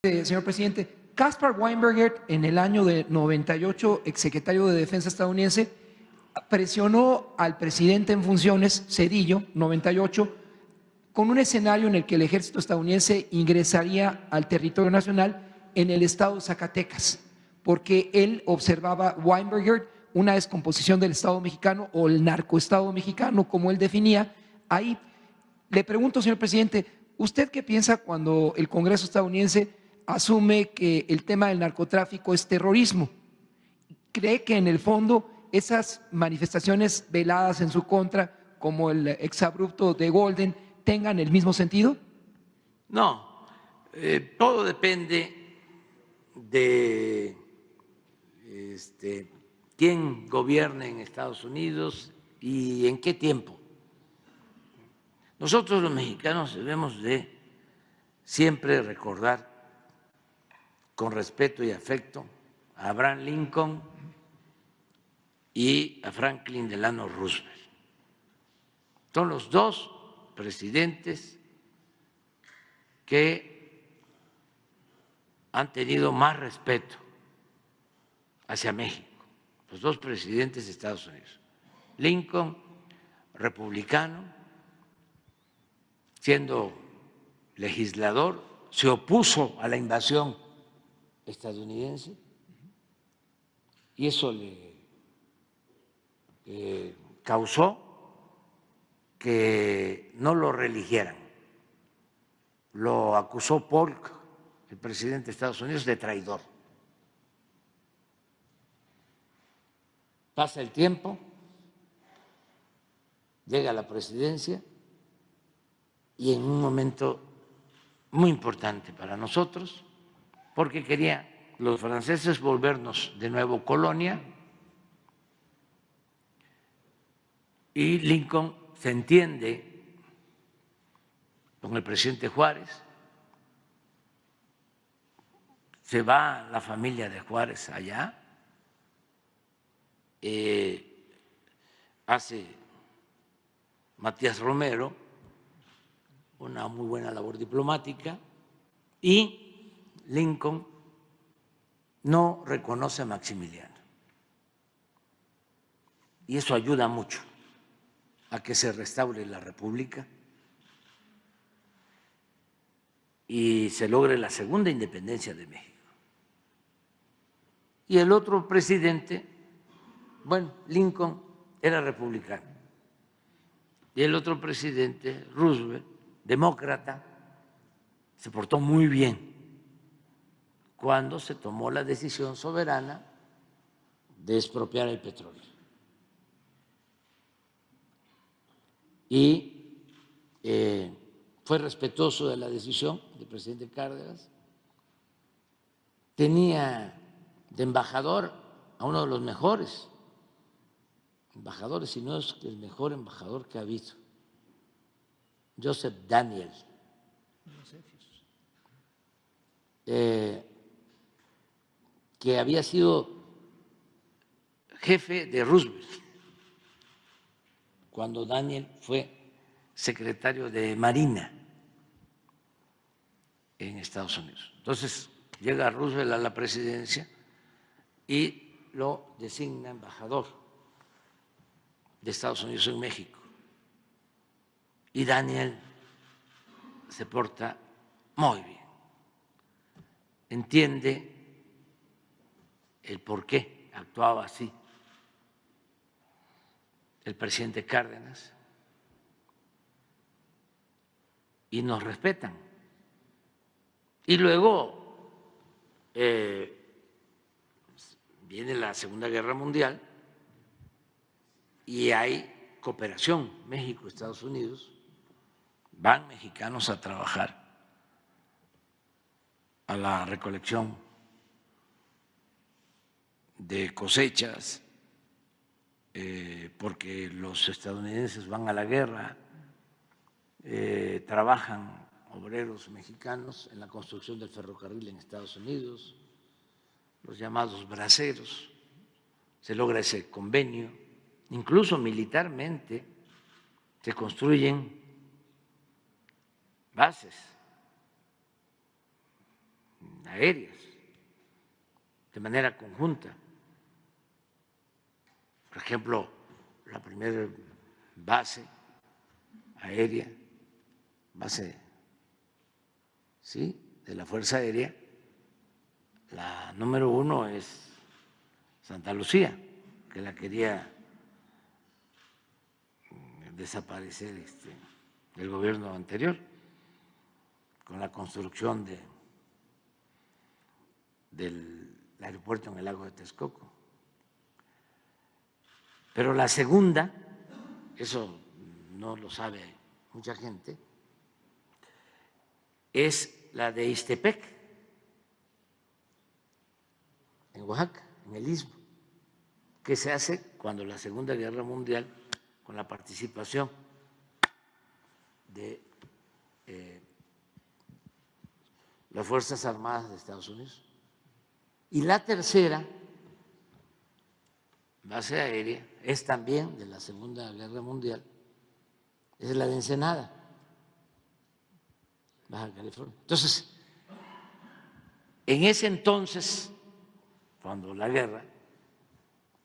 Señor presidente. Caspar Weinberger, en el año de 98, exsecretario de Defensa estadounidense, presionó al presidente en funciones, Zedillo, 98, con un escenario en el que el ejército estadounidense ingresaría al territorio nacional en el estado de Zacatecas, porque él observaba Weinberger una descomposición del Estado mexicano o el narcoestado mexicano, como él definía. Ahí le pregunto, señor presidente, ¿usted qué piensa cuando el Congreso estadounidense asume que el tema del narcotráfico es terrorismo? ¿Cree que en el fondo esas manifestaciones veladas en su contra, como el exabrupto de Golden, tengan el mismo sentido? No, todo depende de quién gobierne en Estados Unidos y en qué tiempo. Nosotros los mexicanos debemos de siempre recordar con respeto y afecto a Abraham Lincoln y a Franklin Delano Roosevelt. Son los dos presidentes que han tenido más respeto hacia México, los dos presidentes de Estados Unidos. Lincoln, republicano, siendo legislador, se opuso a la invasión estadounidense y eso le causó que no lo reeligieran. Lo acusó Polk, el presidente de Estados Unidos, de traidor. Pasa el tiempo, llega a la presidencia y en un momento muy importante para nosotros, porque querían los franceses volvernos de nuevo colonia, y Lincoln se entiende con el presidente Juárez, se va la familia de Juárez allá, hace Matías Romero una muy buena labor diplomática y Lincoln no reconoce a Maximiliano. Y eso ayuda mucho a que se restaure la República y se logre la segunda independencia de México. Y el otro presidente, bueno, Lincoln era republicano, y el otro presidente, Roosevelt, demócrata, se portó muy bien cuando se tomó la decisión soberana de expropiar el petróleo. Y fue respetuoso de la decisión del presidente Cárdenas. Tenía de embajador a uno de los mejores embajadores, si no es el mejor embajador que ha habido, Joseph Daniel, que había sido jefe de Roosevelt cuando Daniel fue secretario de Marina en Estados Unidos. Entonces llega Roosevelt a la presidencia y lo designa embajador de Estados Unidos en México. Y Daniel se porta muy bien, entiende el por qué actuaba así el presidente Cárdenas y nos respetan. Y luego viene la Segunda Guerra Mundial y hay cooperación México-Estados Unidos, van mexicanos a trabajar a la recolección de cosechas, porque los estadounidenses van a la guerra, trabajan obreros mexicanos en la construcción del ferrocarril en Estados Unidos, los llamados braceros, se logra ese convenio, incluso militarmente se construyen bases aéreas de manera conjunta. Por ejemplo, la primera base aérea, base, ¿sí?, de la Fuerza Aérea, la número 1 es Santa Lucía, que la quería desaparecer el gobierno anterior con la construcción del aeropuerto en el lago de Texcoco. Pero la segunda, eso no lo sabe mucha gente, es la de Ixtepec, en Oaxaca, en el Istmo, que se hace cuando la Segunda Guerra Mundial, con la participación de las Fuerzas Armadas de Estados Unidos. Y la tercera base aérea es también de la Segunda Guerra Mundial, es la de Ensenada, Baja California. Entonces, en ese entonces, cuando la guerra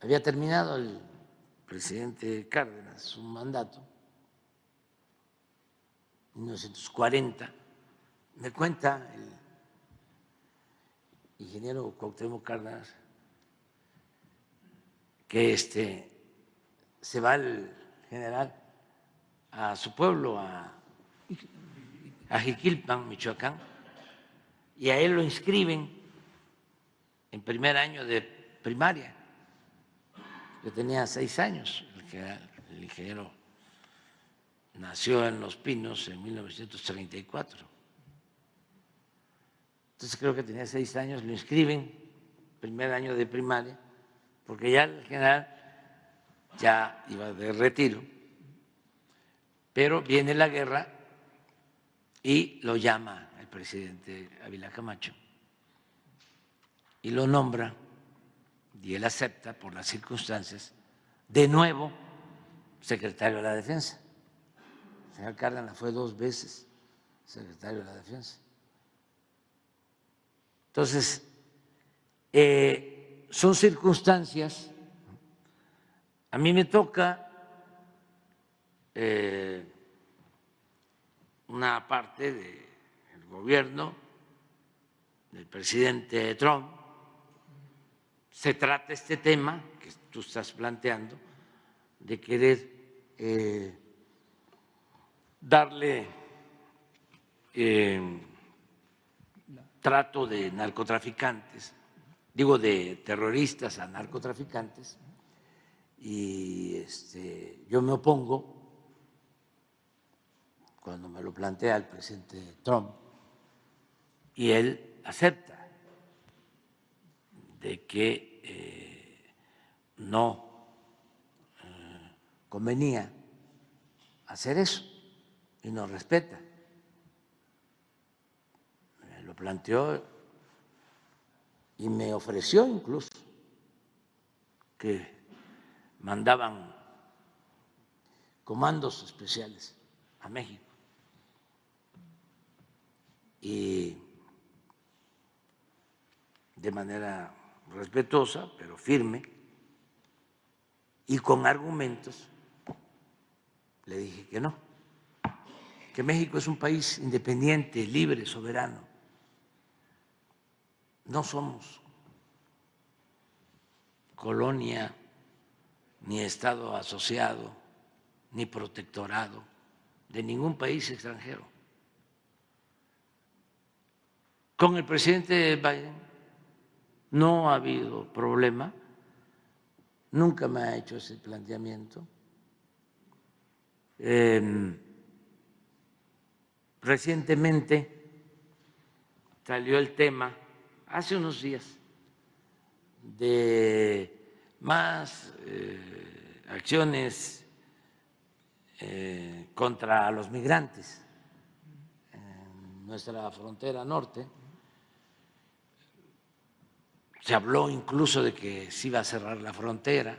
había terminado, el presidente Cárdenas su mandato, en 1940, me cuenta el ingeniero Cuauhtémoc Cárdenas que se va el general a su pueblo, a Jiquilpan, Michoacán, y a él lo inscriben en primer año de primaria, que tenía 6 años. El ingeniero nació en Los Pinos en 1934. Entonces creo que tenía 6 años, lo inscriben primer año de primaria, porque ya el general ya iba de retiro, pero viene la guerra y lo llama el presidente Ávila Camacho y lo nombra, y él acepta por las circunstancias, de nuevo secretario de la Defensa. El señor Cárdenas fue 2 veces secretario de la Defensa. Entonces, son circunstancias. A mí me toca una parte del gobierno del presidente Trump. Se trata este tema que tú estás planteando de querer darle trato de narcotraficantes, digo de terroristas a narcotraficantes, y yo me opongo cuando me lo plantea el presidente Trump, y él acepta de que no convenía hacer eso y nos respeta. Me lo planteó y me ofreció incluso que mandaban comandos especiales a México y de manera respetuosa, pero firme y con argumentos, le dije que no, que México es un país independiente, libre, soberano. No somos colonia, ni Estado asociado, ni protectorado de ningún país extranjero. Con el presidente Biden no ha habido problema, nunca me ha hecho ese planteamiento. Recientemente salió el tema, hace unos días, de más acciones contra los migrantes en nuestra frontera norte. Se habló incluso de que se iba a cerrar la frontera.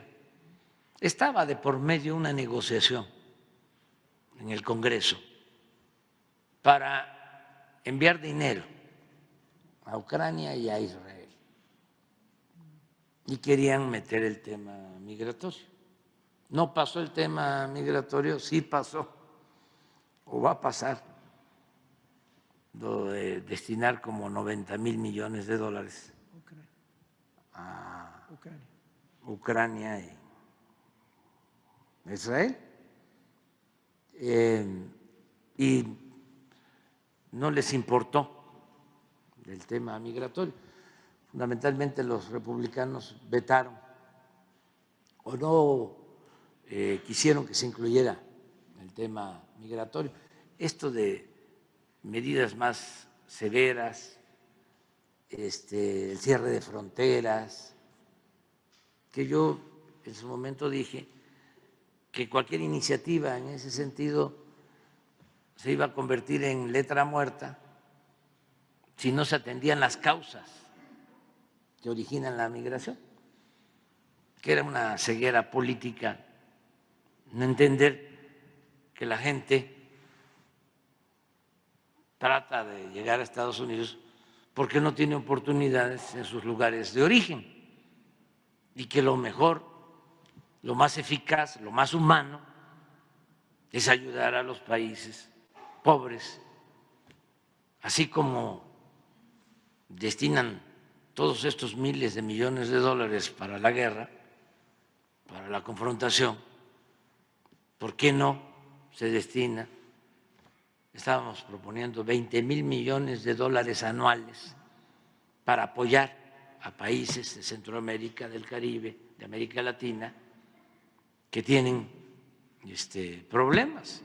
Estaba de por medio una negociación en el Congreso para enviar dinero a Ucrania y a Israel. Y querían meter el tema migratorio. No pasó el tema migratorio, sí pasó, o va a pasar, lo de destinar como 90,000 millones de dólares a Ucrania y Israel. Y no les importó el tema migratorio. Fundamentalmente los republicanos vetaron o no quisieron que se incluyera el tema migratorio. Esto de medidas más severas, el cierre de fronteras, que yo en su momento dije que cualquier iniciativa en ese sentido se iba a convertir en letra muerta si no se atendían las causas que originan la migración, que era una ceguera política, no entender que la gente trata de llegar a Estados Unidos porque no tiene oportunidades en sus lugares de origen y que lo mejor, lo más eficaz, lo más humano es ayudar a los países pobres, así como destinan todos estos miles de millones de dólares para la guerra, para la confrontación. ¿Por qué no se destina? Estábamos proponiendo 20,000 millones de dólares anuales para apoyar a países de Centroamérica, del Caribe, de América Latina, que tienen problemas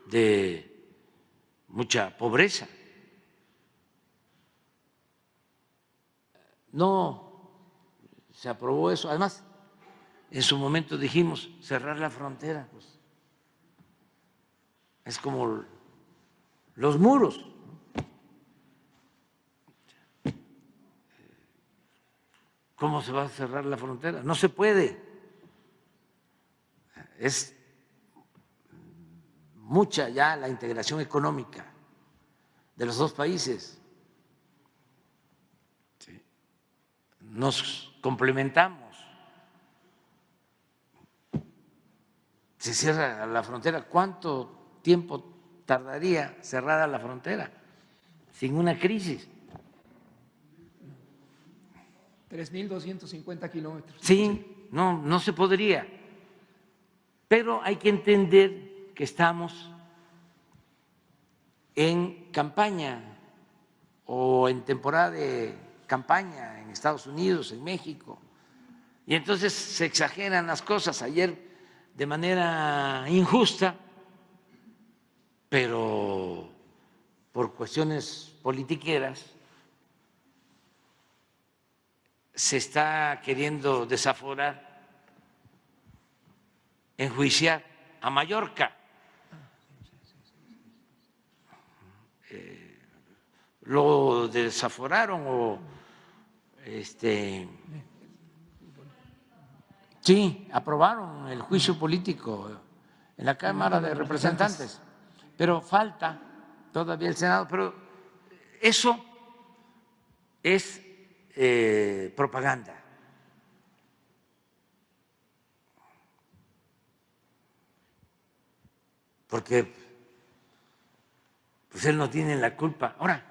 de mucha pobreza. No se aprobó eso. Además, en su momento dijimos cerrar la frontera, pues es como los muros. ¿Cómo se va a cerrar la frontera? No se puede. Es mucha ya la integración económica de los dos países. Nos complementamos. Se cierra la frontera. ¿Cuánto tiempo tardaría cerrada la frontera sin una crisis? 3,250 kilómetros. Sí, no se podría. Pero hay que entender que estamos en campaña o en temporada de campaña en Estados Unidos, en México, y entonces se exageran las cosas. Ayer, de manera injusta, pero por cuestiones politiqueras, se está queriendo desaforar, enjuiciar a Mallorca. Lo desaforaron o sí, aprobaron el juicio político en la Cámara de Representantes, pero falta todavía el Senado. Pero eso es propaganda. Porque pues él no tiene la culpa. Ahora,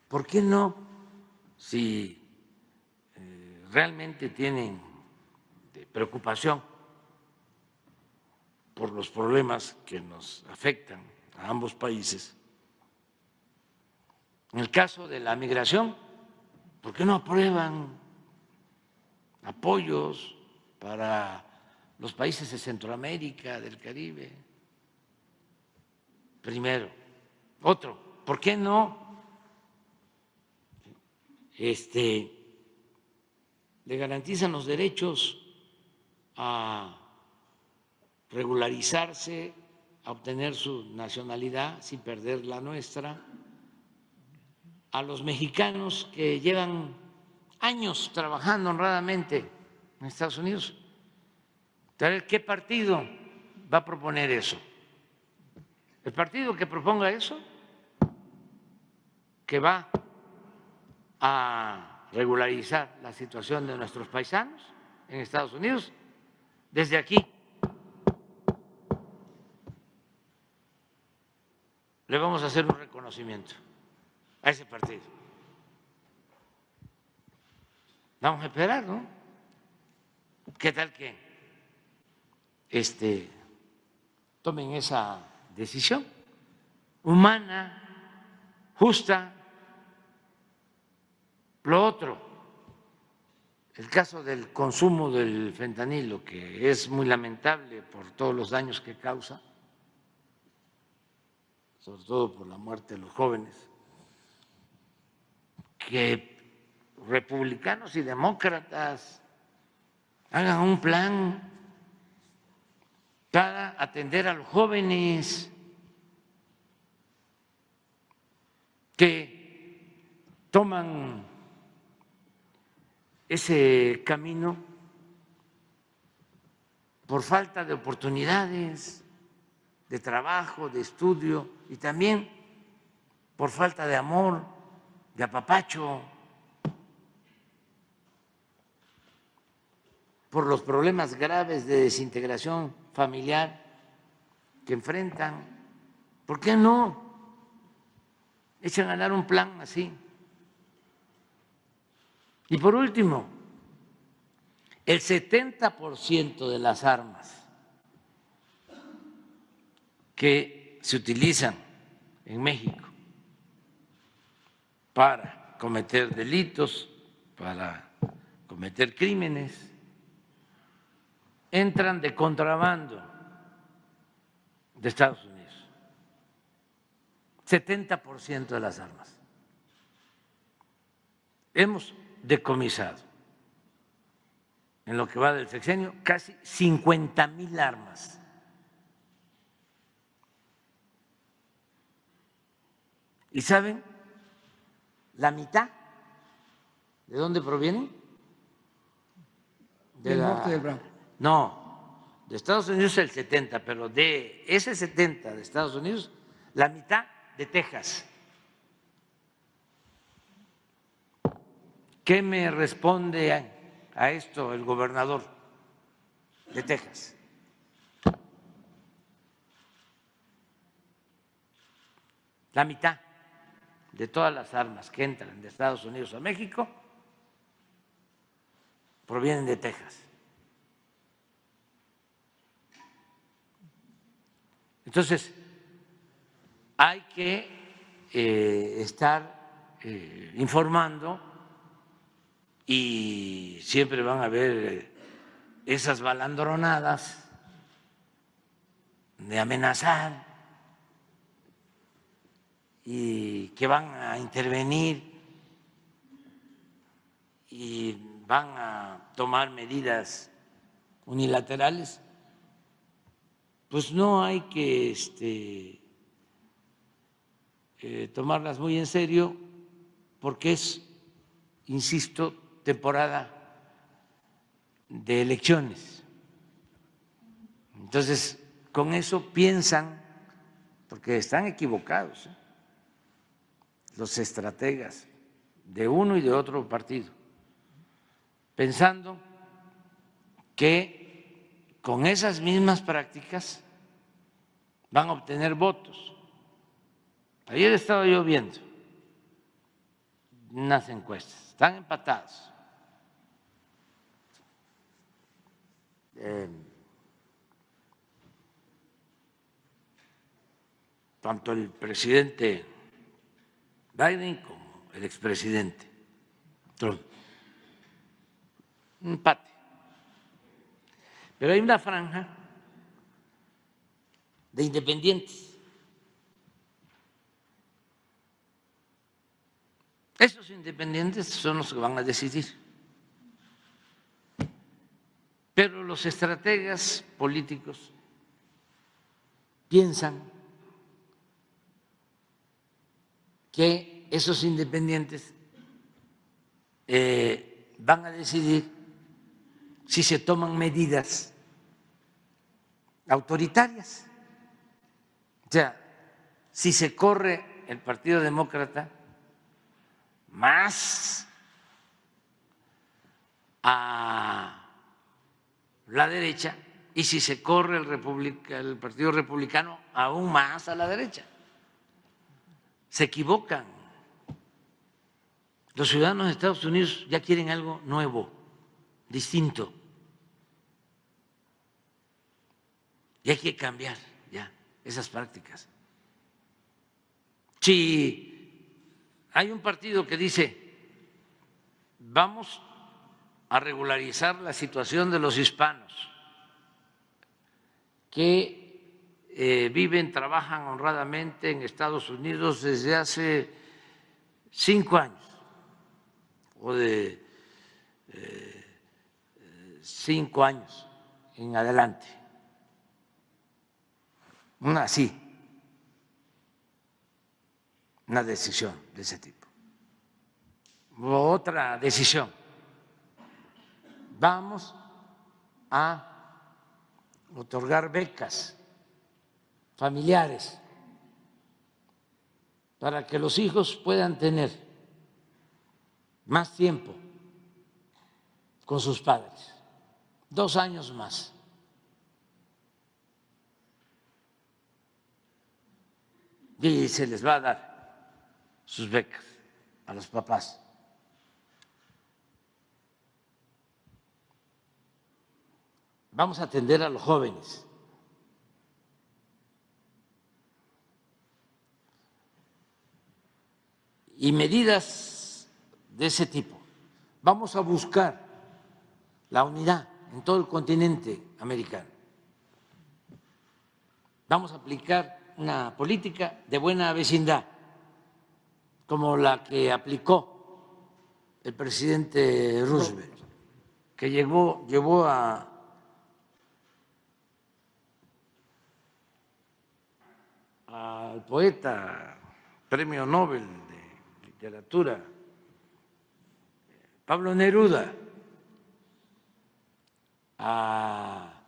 ¿por qué no? Si realmente tienen preocupación por los problemas que nos afectan a ambos países, en el caso de la migración, ¿por qué no aprueban apoyos para los países de Centroamérica, del Caribe? Primero. Otro, ¿por qué no le garantizan los derechos a regularizarse, a obtener su nacionalidad sin perder la nuestra, a los mexicanos que llevan años trabajando honradamente en Estados Unidos? ¿Qué partido va a proponer eso? El partido que proponga eso que va a regularizar la situación de nuestros paisanos en Estados Unidos. Desde aquí le vamos a hacer un reconocimiento a ese partido. Vamos a esperar, ¿no? ¿Qué tal que tomen esa decisión humana, justa? Lo otro, el caso del consumo del fentanilo, que es muy lamentable por todos los daños que causa, sobre todo por la muerte de los jóvenes, que republicanos y demócratas hagan un plan para atender a los jóvenes que toman ese camino por falta de oportunidades de trabajo, de estudio y también por falta de amor, de apapacho, por los problemas graves de desintegración familiar que enfrentan. ¿Por qué no echan a andar un plan así? Y por último, el 70% de las armas que se utilizan en México para cometer delitos, para cometer crímenes, entran de contrabando de Estados Unidos. 70% de las armas. Hemos decomisado en lo que va del sexenio casi 50,000 armas. ¿Y saben la mitad de dónde provienen? Del norte del Bravo. No, de Estados Unidos el 70, pero de ese 70 de Estados Unidos, la mitad de Texas. ¿Qué me responde a esto el gobernador de Texas? La mitad de todas las armas que entran de Estados Unidos a México provienen de Texas. Entonces, hay que estar informando y siempre van a haber esas balandronadas de amenazar y que van a intervenir y van a tomar medidas unilaterales. Pues no hay que tomarlas muy en serio porque es, insisto, temporada de elecciones. Entonces, con eso piensan, porque están equivocados los estrategas de uno y de otro partido, pensando que con esas mismas prácticas van a obtener votos. Ayer estaba yo viendo unas encuestas, están empatados. Tanto el presidente Biden como el expresidente Trump. Un empate. Pero hay una franja de independientes. Esos independientes son los que van a decidir. Pero los estrategas políticos piensan que esos independientes van a decidir si se toman medidas autoritarias. O sea, si se corre el Partido Demócrata más a la derecha, y si se corre el Partido Republicano, aún más a la derecha. Se equivocan. Los ciudadanos de Estados Unidos ya quieren algo nuevo, distinto. Y hay que cambiar ya esas prácticas. Si hay un partido que dice, vamos a regularizar la situación de los hispanos que viven, trabajan honradamente en Estados Unidos desde hace 5 años o de 5 años en adelante. Una decisión de ese tipo. Otra decisión. Vamos a otorgar becas familiares para que los hijos puedan tener más tiempo con sus padres, 2 años más. Y se les va a dar sus becas a los papás. Vamos a atender a los jóvenes. Y medidas de ese tipo. Vamos a buscar la unidad en todo el continente americano. Vamos a aplicar una política de buena vecindad, como la que aplicó el presidente Roosevelt, que llevó al poeta, premio Nobel de literatura, Pablo Neruda, a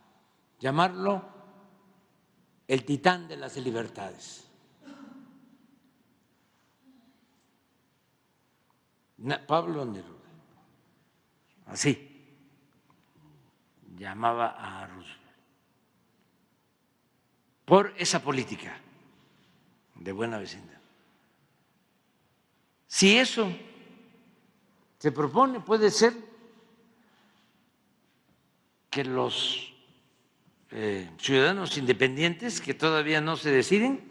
llamarlo el titán de las libertades. Pablo Neruda, así llamaba a Roosevelt, por esa política de buena vecindad. Si eso se propone, puede ser que los ciudadanos independientes que todavía no se deciden,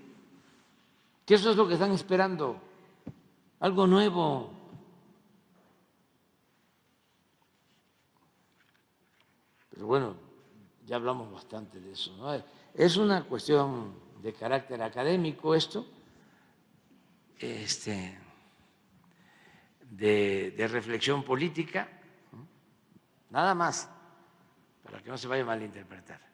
que eso es lo que están esperando, algo nuevo. Pero bueno, ya hablamos bastante de eso, ¿no? Es una cuestión de carácter académico esto, de reflexión política, nada más, para que no se vaya a malinterpretar.